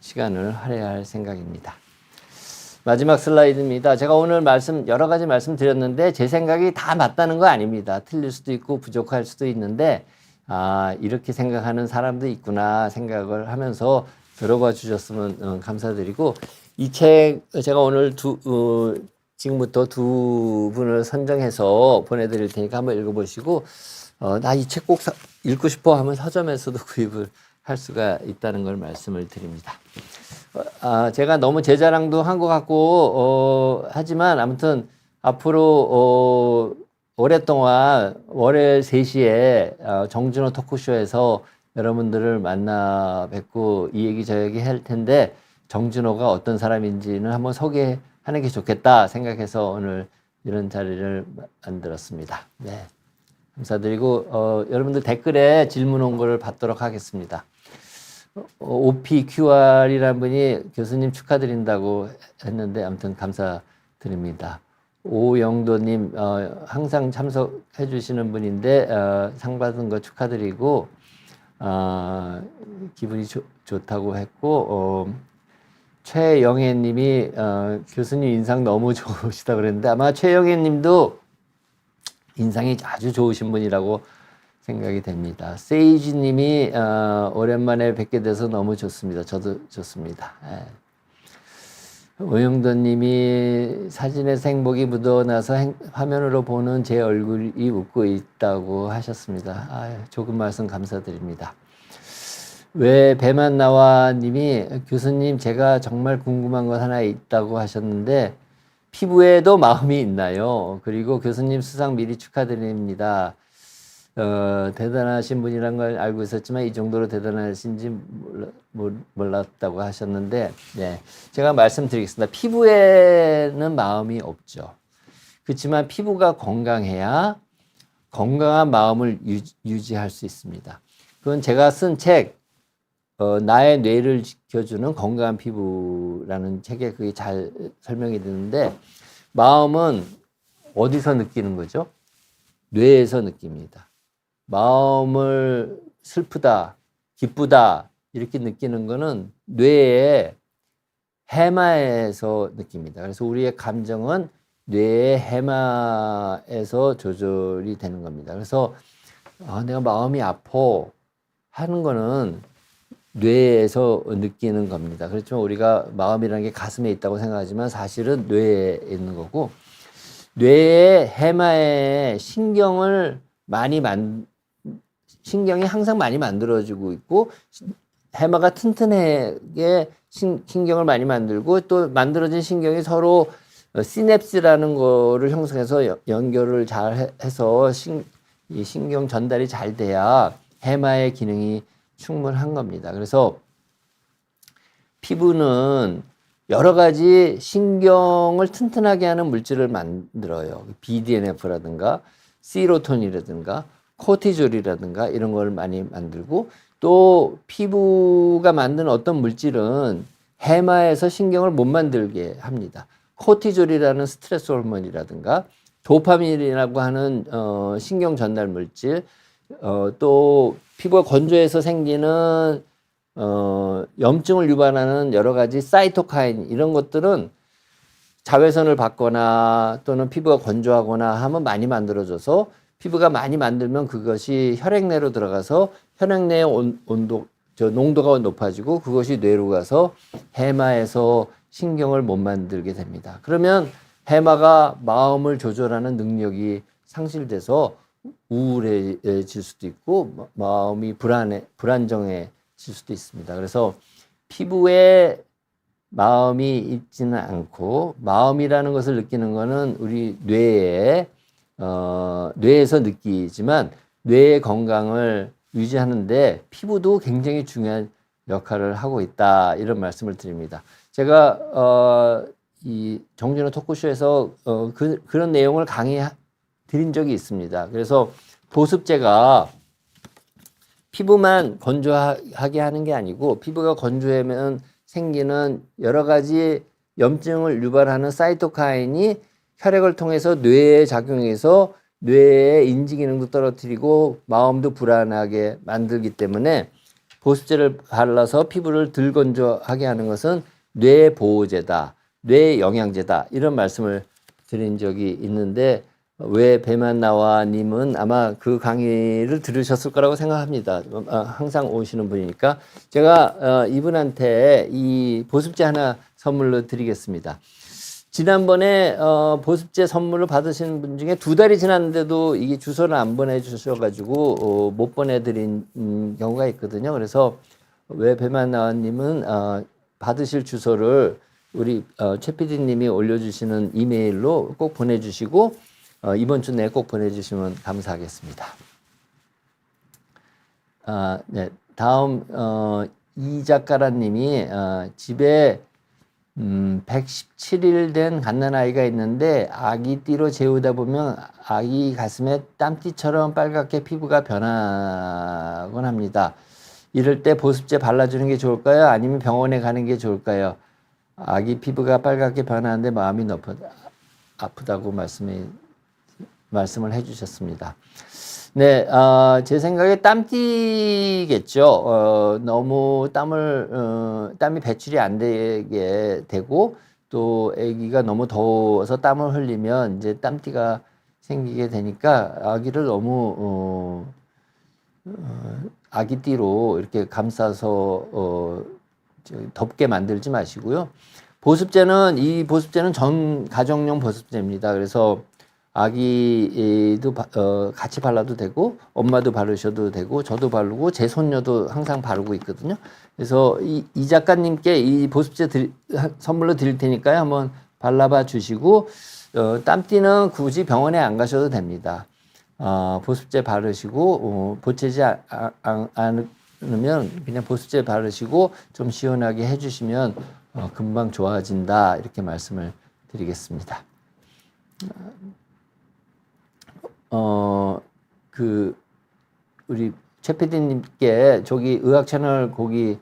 시간을 할애할 생각입니다. 마지막 슬라이드입니다. 제가 오늘 여러 가지 말씀드렸는데 제 생각이 다 맞다는 거 아닙니다. 틀릴 수도 있고 부족할 수도 있는데 이렇게 생각하는 사람도 있구나 생각을 하면서 들어봐 주셨으면 감사드리고, 이 책 제가 오늘 지금부터 두 분을 선정해서 보내드릴 테니까 한번 읽어보시고 나 이 책 꼭 읽고 싶어 하면 서점에서도 구입을 할 수가 있다는 걸 말씀을 드립니다. 제가 너무 제 자랑도 한 것 같고 하지만 아무튼 앞으로 오랫동안 월요일 3시에 정준호 토크쇼에서 여러분들을 만나 뵙고 이 얘기 저 얘기 할 텐데, 정준호가 어떤 사람인지는 한번 소개하는 게 좋겠다 생각해서 오늘 이런 자리를 만들었습니다. 네, 감사드리고 여러분들 댓글에 질문 온 거를 받도록 하겠습니다. OPQR이라는 분이 교수님 축하드린다고 했는데 아무튼 감사드립니다. 오영도님 항상 참석해 주시는 분인데 상 받은 거 축하드리고 기분이 좋다고 했고, 최영애 님이 교수님 인상 너무 좋으시다 그랬는데 아마 최영애 님도 인상이 아주 좋으신 분이라고 생각이 됩니다. 세이지 님이 오랜만에 뵙게 돼서 너무 좋습니다. 저도 좋습니다. 오영도 님이 사진에서 행복이 묻어나서 화면으로 보는 제 얼굴이 웃고 있다고 하셨습니다. 조금 말씀 감사드립니다. 왜 배만 나와 님이 교수님 제가 정말 궁금한 것 하나 있다고 하셨는데, 피부에도 마음이 있나요? 그리고 교수님 수상 미리 축하드립니다. 대단하신 분이란 걸 알고 있었지만 이 정도로 대단하신지 몰랐다고 하셨는데, 네, 제가 말씀드리겠습니다. 피부에는 마음이 없죠. 그렇지만 피부가 건강해야 건강한 마음을 유지할 수 있습니다. 그건 제가 쓴 책 나의 뇌를 지켜주는 건강한 피부라는 책에 그게 잘 설명이 되는데 마음은 어디서 느끼는 거죠? 뇌에서 느낍니다. 마음을 슬프다, 기쁘다 이렇게 느끼는 거는 뇌의 해마에서 느낍니다. 그래서 우리의 감정은 뇌의 해마에서 조절이 되는 겁니다. 그래서 내가 마음이 아파 하는 거는 뇌에서 느끼는 겁니다. 그렇지만 우리가 마음이라는 게 가슴에 있다고 생각하지만 사실은 뇌에 있는 거고 뇌의 해마에 신경이 항상 많이 만들어지고 있고 해마가 튼튼하게 신경을 많이 만들고 또 만들어진 신경이 서로 시냅스라는 거를 형성해서 연결을 잘 해서 이 신경 전달이 잘 돼야 해마의 기능이 충분한 겁니다. 그래서 피부는 여러 가지 신경을 튼튼하게 하는 물질을 만들어요. BDNF라든가 시로토닌이라든가 코티졸이라든가 이런 걸 많이 만들고 또 피부가 만드는 어떤 물질은 해마에서 신경을 못 만들게 합니다. 코티졸이라는 스트레스 호르몬이라든가 도파민이라고 하는 신경 전달 물질 또 피부가 건조해서 생기는 염증을 유발하는 여러 가지 사이토카인 이런 것들은 자외선을 받거나 또는 피부가 건조하거나 하면 많이 만들어져서 피부가 많이 만들면 그것이 혈액내로 들어가서 혈액내의 농도가 높아지고 그것이 뇌로 가서 해마에서 신경을 못 만들게 됩니다. 그러면 해마가 마음을 조절하는 능력이 상실돼서 우울해질 수도 있고 마음이 불안정해질 수도 있습니다. 그래서 피부에 마음이 있지는 않고 마음이라는 것을 느끼는 것은 우리 뇌에서 느끼지만 뇌의 건강을 유지하는데 피부도 굉장히 중요한 역할을 하고 있다 이런 말씀을 드립니다. 제가 이 정준호 토크쇼에서 그런 내용을 드린 적이 있습니다. 그래서 보습제가 피부만 건조하게 하는 게 아니고 피부가 건조하면 생기는 여러 가지 염증을 유발하는 사이토카인이 혈액을 통해서 뇌에 작용해서 뇌의 인지 기능도 떨어뜨리고 마음도 불안하게 만들기 때문에 보습제를 발라서 피부를 덜 건조하게 하는 것은 뇌 보호제다, 뇌 영양제다 이런 말씀을 드린 적이 있는데 왜 배만 나와 님은 아마 그 강의를 들으셨을 거라고 생각합니다. 항상 오시는 분이니까 제가 이분한테 이 보습제 하나 선물로 드리겠습니다. 지난번에 보습제 선물을 받으신 분 중에 2달이 지났는데도 이게 주소를 안 보내주셔가지고 못 보내드린 경우가 있거든요. 그래서 왜 배만 나와 님은 받으실 주소를 우리 최 PD님이 올려주시는 이메일로 꼭 보내주시고 이번 주 내에 꼭 보내주시면 감사하겠습니다. 네, 다음 이 작가라님이 집에 117일 된 갓난아이가 있는데 아기 띠로 재우다 보면 아기 가슴에 땀띠처럼 빨갛게 피부가 변하곤 합니다. 이럴 때 보습제 발라주는 게 좋을까요? 아니면 병원에 가는 게 좋을까요? 아기 피부가 빨갛게 변하는데 마음이 아프다고 말씀을 해주셨습니다. 네, 제 생각에 땀띠겠죠. 너무 땀이 배출이 안 되게 되고 또 아기가 너무 더워서 땀을 흘리면 이제 땀띠가 생기게 되니까 아기를 너무 아기띠로 이렇게 감싸서 덥게 만들지 마시고요. 이 보습제는 전 가정용 보습제입니다. 그래서 아기도 같이 발라도 되고 엄마도 바르셔도 되고 저도 바르고 제 손녀도 항상 바르고 있거든요. 그래서 이 작가님께 이 보습제 선물로 드릴 테니까요. 한번 발라봐 주시고 땀띠는 굳이 병원에 안 가셔도 됩니다. 보습제 바르시고 보채지 않으면 그냥 보습제 바르시고 좀 시원하게 해주시면 금방 좋아진다 이렇게 말씀을 드리겠습니다. 우리 최 PD님께 저기 의학 채널 거기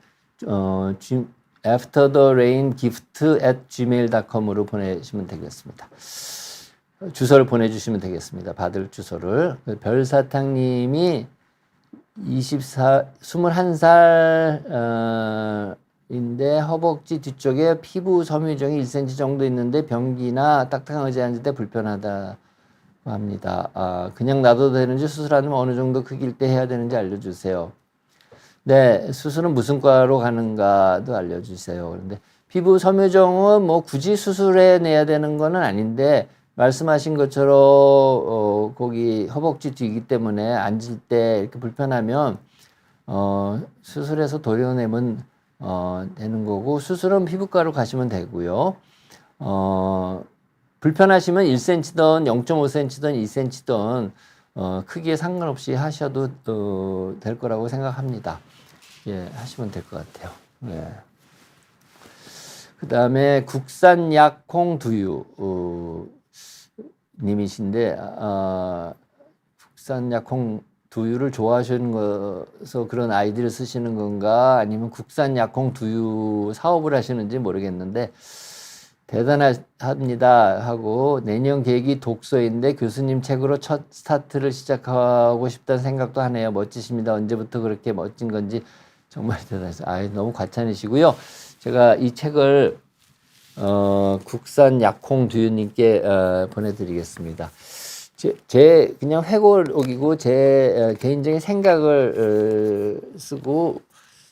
aftertheraingift@gmail.com으로 보내시면 되겠습니다. 주소를 보내주시면 되겠습니다. 받을 주소를. 별사탕님이 21살 인데 허벅지 뒤쪽에 피부 섬유정이 1cm 정도 있는데 변기나 딱딱한 의자에 앉을 때 불편하다고 합니다. 그냥 놔둬도 되는지 수술하면 어느 정도 크기일 때 해야 되는지 알려주세요. 네, 수술은 무슨 과로 가는가도 알려주세요. 그런데 피부 섬유정은 뭐 굳이 수술해 내야 되는 거는 아닌데 말씀하신 것처럼 거기 허벅지 뒤이기 때문에 앉을 때 이렇게 불편하면 수술해서 도려내면 되는 거고 수술은 피부과로 가시면 되고요. 불편하시면 1cm든 0.5cm든 2cm든 크기에 상관없이 하셔도 될 거라고 생각합니다. 예, 하시면 될 것 같아요. 예. 그 다음에 국산 약콩 두유 님이신데 국산 약콩 두유를 좋아하시는 거서 그런 아이디를 쓰시는 건가 아니면 국산 약콩 두유 사업을 하시는지 모르겠는데 대단합니다 하고 내년 계획이 독서인데 교수님 책으로 첫 스타트를 시작하고 싶다는 생각도 하네요. 멋지십니다. 언제부터 그렇게 멋진 건지 정말 대단하세요. 너무 과찬이시고요. 제가 이 책을 국산 약콩 두유님께 보내드리겠습니다. 제 그냥 회고록이고 제 개인적인 생각을 쓰고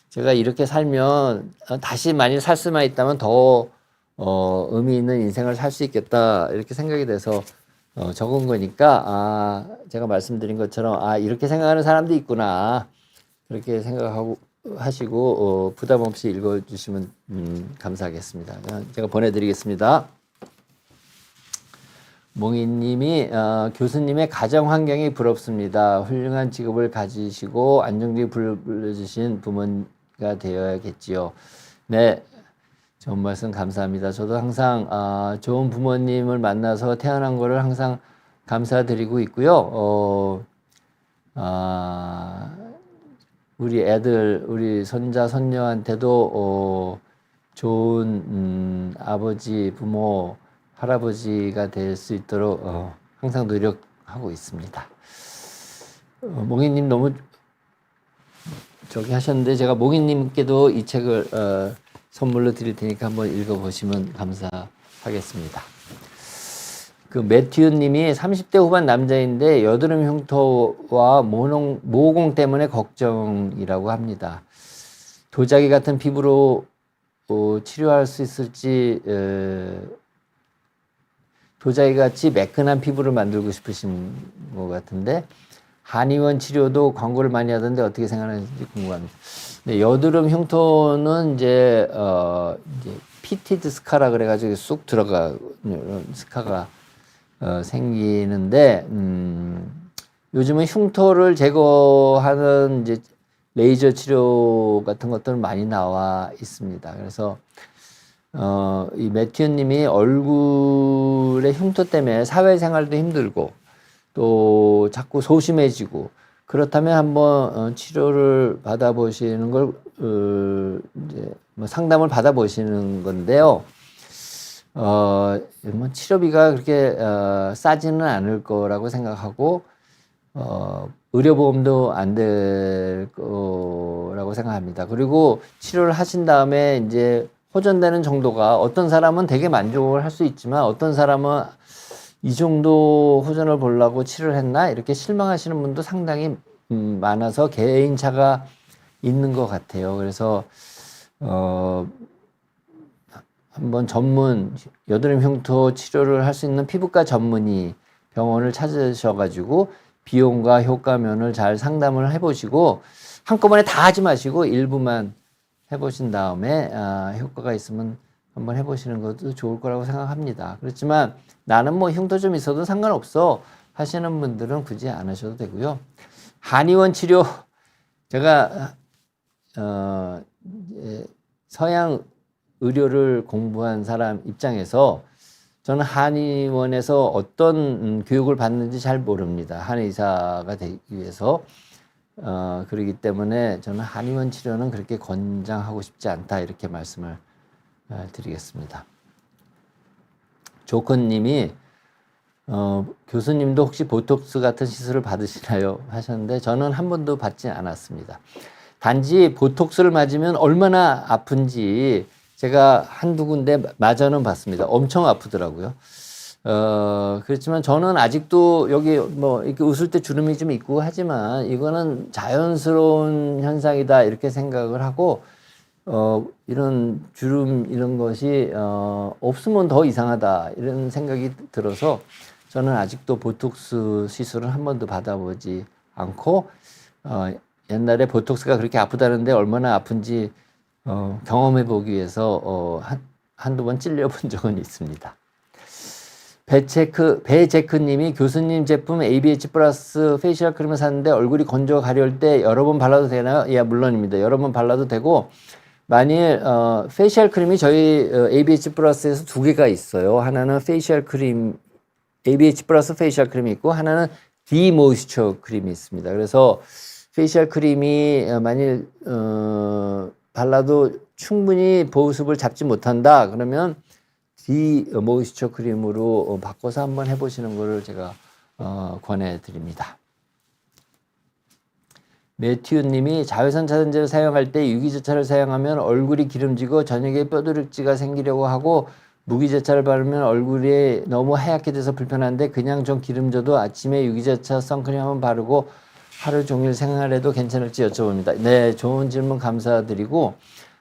제가 이렇게 살면 다시 만일 살 수만 있다면 더 의미 있는 인생을 살 수 있겠다 이렇게 생각이 돼서 적은 거니까 제가 말씀드린 것처럼 이렇게 생각하는 사람도 있구나 그렇게 생각하고 하시고 부담 없이 읽어주시면 감사하겠습니다. 제가 보내드리겠습니다. 몽이님이 교수님의 가정 환경이 부럽습니다. 훌륭한 직업을 가지시고 안정적이 불러주신 부모가 되어야겠지요. 네, 좋은 말씀 감사합니다. 저도 항상 좋은 부모님을 만나서 태어난 거를 항상 감사드리고 있고요. 우리 애들, 우리 손자, 손녀한테도 좋은 아버지, 부모, 할아버지가 될 수 있도록 항상 노력하고 있습니다. 몽이님 너무 저기 하셨는데 제가 몽이님께도 이 책을 선물로 드릴 테니까 한번 읽어보시면 감사하겠습니다. 그 매튜님이 30대 후반 남자인데 여드름 흉터와 모공 때문에 걱정이라고 합니다. 도자기 같은 피부로 치료할 수 있을지 도자기 같이 매끈한 피부를 만들고 싶으신 것 같은데 한의원 치료도 광고를 많이 하던데 어떻게 생각하는지 궁금합니다. 네, 여드름 흉터는 이제 피티드 스카라 그래가지고 쑥 들어가 스카가 생기는데 요즘은 흉터를 제거하는 이제 레이저 치료 같은 것들은 많이 나와 있습니다. 그래서 이 매튜님이 얼굴의 흉터 때문에 사회생활도 힘들고 또 자꾸 소심해지고 그렇다면 한번 치료를 받아보시는 걸 이제 뭐 상담을 받아보시는 건데요. 뭐 치료비가 그렇게 싸지는 않을 거라고 생각하고 의료보험도 안 될 거라고 생각합니다. 그리고 치료를 하신 다음에 이제 호전되는 정도가 어떤 사람은 되게 만족을 할 수 있지만 어떤 사람은 이 정도 호전을 보려고 치료를 했나 이렇게 실망하시는 분도 상당히 많아서 개인차가 있는 것 같아요. 그래서 한번 전문 여드름 흉터 치료를 할 수 있는 피부과 전문의 병원을 찾으셔가지고 비용과 효과면을 잘 상담을 해보시고 한꺼번에 다 하지 마시고 일부만 해보신 다음에 효과가 있으면 한번 해보시는 것도 좋을 거라고 생각합니다. 그렇지만 나는 뭐 흉터 좀 있어도 상관없어 하시는 분들은 굳이 안 하셔도 되고요. 한의원 치료 제가 서양 의료를 공부한 사람 입장에서 저는 한의원에서 어떤 교육을 받는지 잘 모릅니다. 한의사가 되기 위해서 그러기 때문에 저는 한의원 치료는 그렇게 권장하고 싶지 않다 이렇게 말씀을 드리겠습니다. 조건님이 교수님도 혹시 보톡스 같은 시술을 받으시나요? 하셨는데 저는 한 번도 받지 않았습니다. 단지 보톡스를 맞으면 얼마나 아픈지 제가 한두 군데 맞아는 봤습니다. 엄청 아프더라고요. 그렇지만 저는 아직도 여기 뭐 이렇게 웃을 때 주름이 좀 있고 하지만 이거는 자연스러운 현상이다 이렇게 생각을 하고 이런 주름 이런 것이 없으면 더 이상하다 이런 생각이 들어서 저는 아직도 보톡스 시술을 한 번도 받아보지 않고 옛날에 보톡스가 그렇게 아프다는데 얼마나 아픈지 경험해 보기 위해서 한두 번 찔려본 적은 있습니다. 배체크님이 교수님 제품 ABH 플러스 페이셜 크림을 샀는데 얼굴이 건조 가려울 때 여러 번 발라도 되나요? 예, 물론입니다. 여러 번 발라도 되고 만일 페이셜 크림이 저희 ABH 플러스에서 두 개가 있어요. 하나는 페이셜 크림 ABH 플러스 페이셜 크림이 있고 하나는 디모이스처 크림이 있습니다. 그래서 페이셜 크림이 만일 발라도 충분히 보습을 잡지 못한다 그러면 디모이스처 크림으로 바꿔서 한번 해보시는 것을 제가 권해드립니다. 매튜님이 자외선 차단제를 사용할 때 유기제차를 사용하면 얼굴이 기름지고 저녁에 뼈두룩지가 생기려고 하고 무기제차를 바르면 얼굴이 너무 하얗게 돼서 불편한데 그냥 좀 기름져도 아침에 유기제차 선크림 한번 바르고 하루 종일 생활해도 괜찮을지 여쭤봅니다. 네, 좋은 질문 감사드리고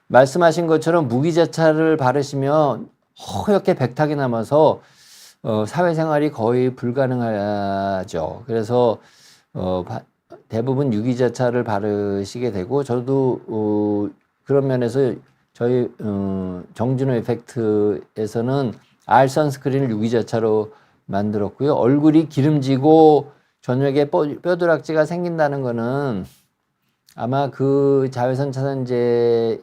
말씀하신 것처럼 무기제차를 바르시면 허옇게 백탁이 남아서 사회생활이 거의 불가능하죠. 그래서 대부분 유기제차를 바르시게 되고 저도 그런 면에서 저희 정진호 이펙트에서는 R 선스크린을 유기제차로 만들었고요. 얼굴이 기름지고 저녁에 뼈두락지가 생긴다는 거는 아마 그 자외선 차단제의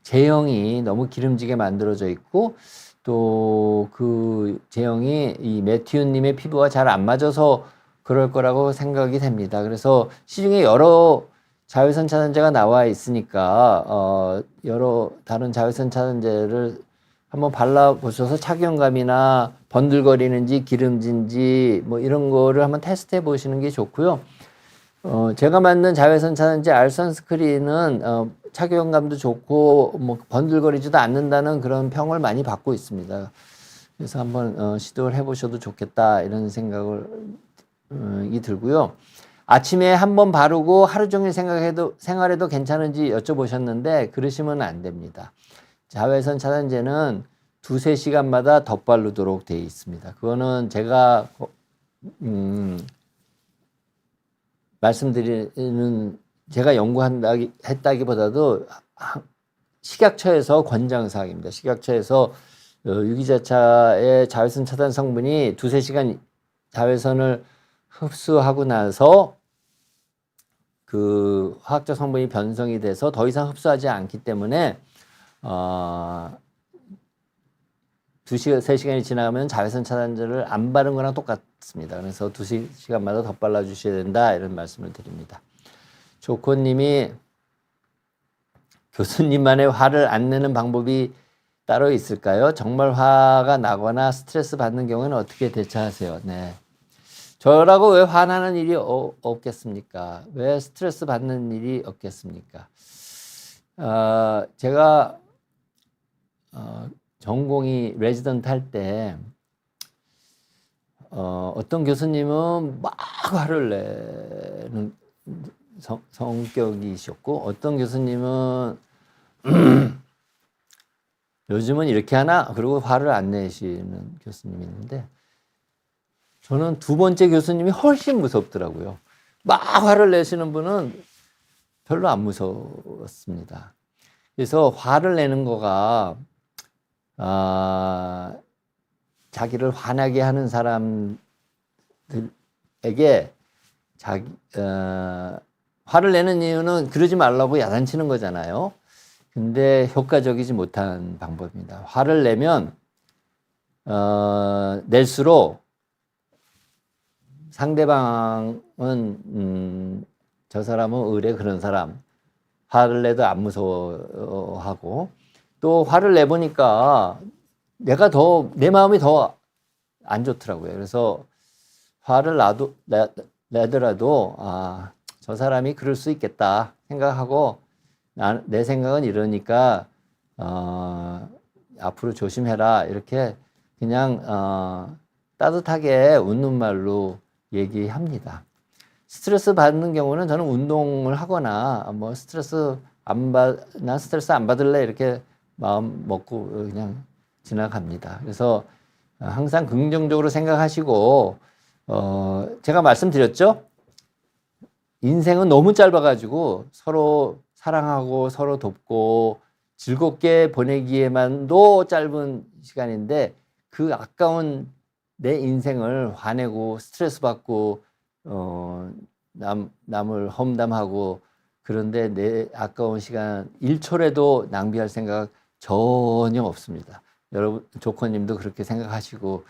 제형이 너무 기름지게 만들어져 있고 또 그 제형이 이 매튜님의 피부와 잘 안 맞아서 그럴 거라고 생각이 됩니다. 그래서 시중에 여러 자외선 차단제가 나와 있으니까 여러 다른 자외선 차단제를 한번 발라보셔서 착용감이나 번들거리는지 기름진지 뭐 이런 거를 한번 테스트해 보시는 게 좋고요. 제가 만든 자외선 차단제 R 선스크린은 착용감도 좋고 뭐 번들거리지도 않는다는 그런 평을 많이 받고 있습니다. 그래서 한번 시도를 해보셔도 좋겠다 이런 생각이 들고요. 아침에 한번 바르고 하루 종일 생활해도 괜찮은지 여쭤보셨는데 그러시면 안 됩니다. 자외선 차단제는 2-3시간마다 덧바르도록 되어 있습니다. 그거는 제가 말씀드리는 제가 연구했다기보다도 식약처에서 권장사항입니다. 식약처에서 유기자차의 자외선 차단 성분이 2-3시간 자외선을 흡수하고 나서 그 화학적 성분이 변성이 돼서 더 이상 흡수하지 않기 때문에 2-3시간이 지나가면 자외선 차단제를 안 바른 거랑 똑같습니다. 그래서 2시간마다 덧발라 주셔야 된다 이런 말씀을 드립니다. 조코님이 교수님만의 화를 안 내는 방법이 따로 있을까요? 정말 화가 나거나 스트레스 받는 경우에는 어떻게 대처하세요? 네. 저라고 왜 화나는 일이 없겠습니까? 왜 스트레스 받는 일이 없겠습니까? 제가 전공이 레지던트 할 때 어떤 교수님은 막 화를 내는 성격이셨고 어떤 교수님은 요즘은 이렇게 하나? 그리고 화를 안 내시는 교수님이 있는데 저는 두 번째 교수님이 훨씬 무섭더라고요. 막 화를 내시는 분은 별로 안 무서웠습니다. 그래서 화를 내는 거가 자기를 화나게 하는 사람들에게 화를 내는 이유는 그러지 말라고 야단치는 거잖아요. 근데 효과적이지 못한 방법입니다. 화를 내면 낼수록 상대방은 저 사람은 의뢰 그런 사람. 화를 내도 안 무서워하고 또 화를 내보니까 내 마음이 더 안 좋더라고요. 그래서 화를 내더라도 저 사람이 그럴 수 있겠다 생각하고 내 생각은 이러니까 앞으로 조심해라 이렇게 그냥 따뜻하게 웃는 말로 얘기합니다. 스트레스 받는 경우는 저는 운동을 하거나 뭐 난 스트레스 안 받을래 이렇게 마음 먹고 그냥 지나갑니다. 그래서 항상 긍정적으로 생각하시고 제가 말씀드렸죠? 인생은 너무 짧아가지고 서로 사랑하고 서로 돕고 즐겁게 보내기에만도 짧은 시간인데 그 아까운 내 인생을 화내고 스트레스 받고 남을 험담하고 그런데 내 아까운 시간 1초라도 낭비할 생각 전혀 없습니다. 여러분 조커님도 그렇게 생각하시고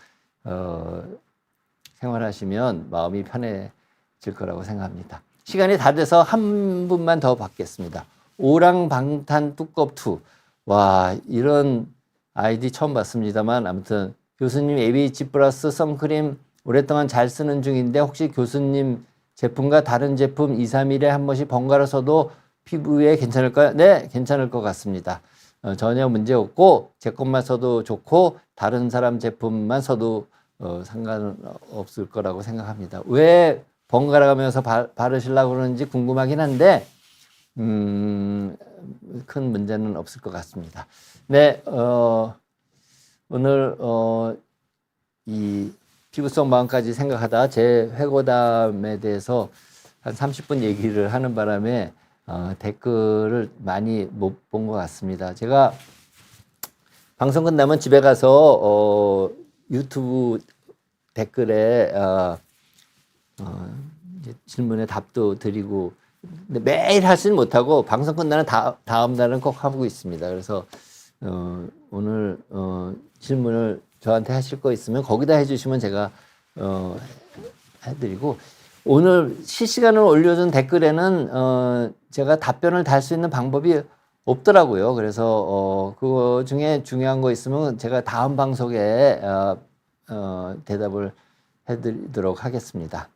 생활하시면 마음이 편해질 거라고 생각합니다. 시간이 다 돼서 한 분만 더 받겠습니다. 오랑방탄 뚜껍투. 와, 이런 아이디 처음 봤습니다만 아무튼 교수님 ABH 플러스 선크림 오랫동안 잘 쓰는 중인데 혹시 교수님 제품과 다른 제품 2, 3일에 한 번씩 번갈아 써도 피부에 괜찮을까요? 네, 괜찮을 것 같습니다. 전혀 문제 없고 제 것만 써도 좋고 다른 사람 제품만 써도 상관은 없을 거라고 생각합니다. 왜 번갈아 가면서 바르시려고 그러는지 궁금하긴 한데 큰 문제는 없을 것 같습니다. 네, 오늘 이 피부성 마음까지 생각하다 제 회고담에 대해서 한 30분 얘기를 하는 바람에 댓글을 많이 못 본 것 같습니다. 제가 방송 끝나면 집에 가서 유튜브 댓글에 이제 질문에 답도 드리고 근데 매일 하지는 못하고 방송 끝나는 다음 날은 꼭 하고 있습니다. 그래서 오늘 질문을 저한테 하실 거 있으면 거기다 해주시면 제가 해드리고 오늘 실시간으로 올려준 댓글에는 제가 답변을 달 수 있는 방법이 없더라고요. 그래서 그거 중에 중요한 거 있으면 제가 다음 방송에 대답을 해드리도록 하겠습니다.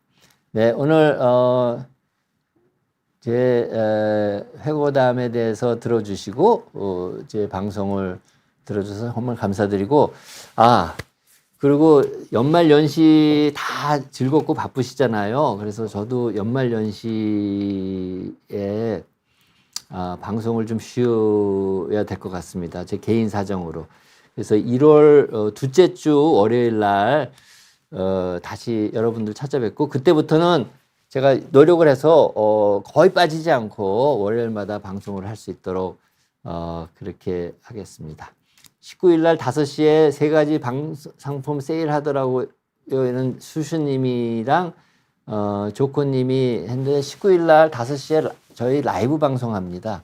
네, 오늘 제 회고담에 대해서 들어주시고 제 방송을 들어줘서 정말 감사드리고 그리고 연말 연시 다 즐겁고 바쁘시잖아요. 그래서 저도 연말 연시에 방송을 좀 쉬어야 될 것 같습니다. 제 개인 사정으로. 그래서 1월 둘째 주 월요일 날 다시 여러분들 찾아뵙고 그때부터는 제가 노력을 해서 거의 빠지지 않고 월요일마다 방송을 할 수 있도록 그렇게 하겠습니다. 19일 날 5시에 3가지 상품 세일 하더라고요. 는 수수님이랑 조코님이 했는데 19일 날 5시에 저희 라이브 방송합니다.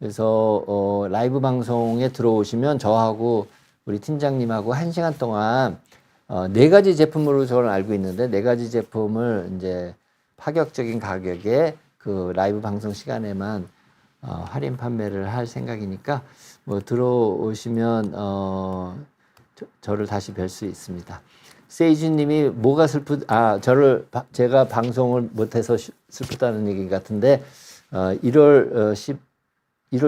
그래서 라이브 방송에 들어오시면 저하고 우리 팀장님하고 1시간 동안 4가지 제품으로 저는 알고 있는데 4가지 제품을 이제 파격적인 가격에 그 라이브 방송 시간에만 할인 판매를 할 생각이니까 뭐 들어오시면 저를 다시 뵐 수 있습니다. 세이주님이 뭐가 제가 방송을 못해서 슬프다는 얘기 같은데 1월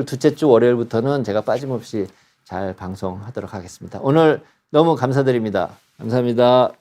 둘째 주 월요일부터는 제가 빠짐없이 잘 방송하도록 하겠습니다. 오늘 너무 감사드립니다. 감사합니다.